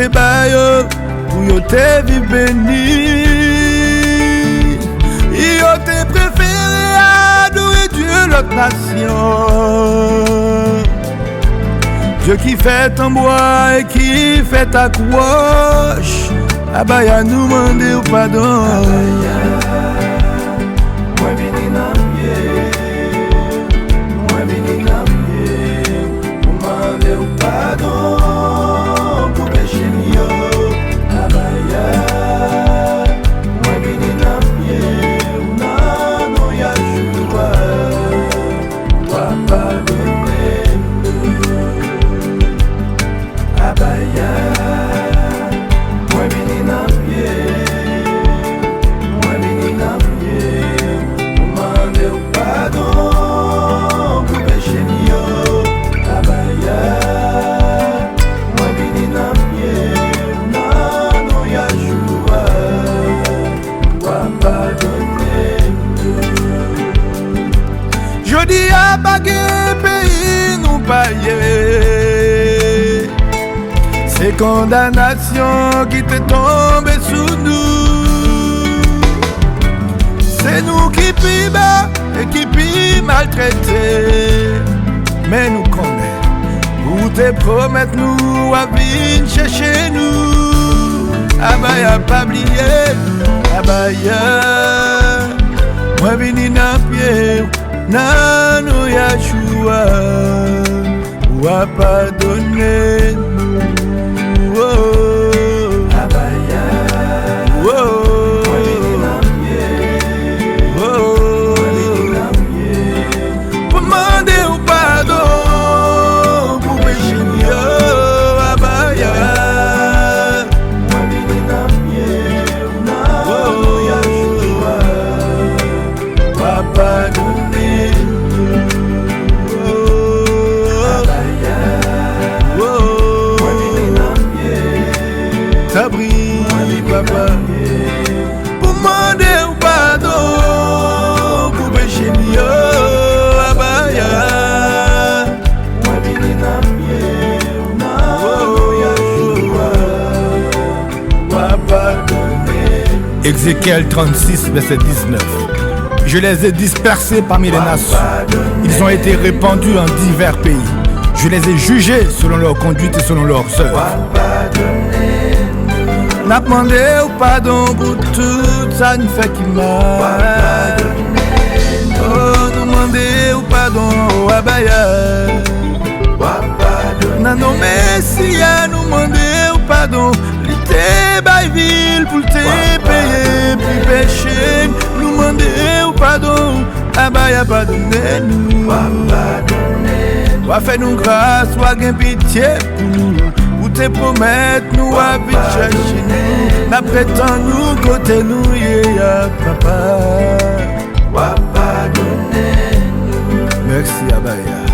te bayo, pour yo te vive béni. Yo te préféré adorer Dieu l'autre nation. Dieu qui fait ton bois et qui fait ta couche. Abaya nous demander pardon. Jodi a bagé pays nous payer. C'est condamnation qui t'est tombée sous nous. C'est nous qui pi bas et qui pi maltraités. Mais nous connaissons, pour te promettre nous à venir chercher nous. Abaya pas oublié, abaya. Moi vini dans pied. Nano Yahshua, ou a pardonné nous. Oh, Abaya, oh, oh, pour demander au pardon pour péché mieux. Abaya, oh, Yahshua, ou a pardonné. Papa, pour demander au pardon, pour péché mieux, abaya. Ézéchiel 36, verset 19. Je les ai dispersés parmi les nations. Ils ont été répandus en divers pays. Je les ai jugés selon leur conduite et selon leurs œuvres. N'a demandé au pardon pour tout ça nous fait qui mal. Oh, nous demander au pardon au abaya. N'a non messia nous demander au pardon. L'été bail ville pour te payer plus péché. Nous demander au pardon abaya pardonner nous. Va faire nous grâce, va gain pitié pour nous. Te promettre nous à vite chercher nous. N'a prétend nous côté nous yeah papa. Merci Abaya.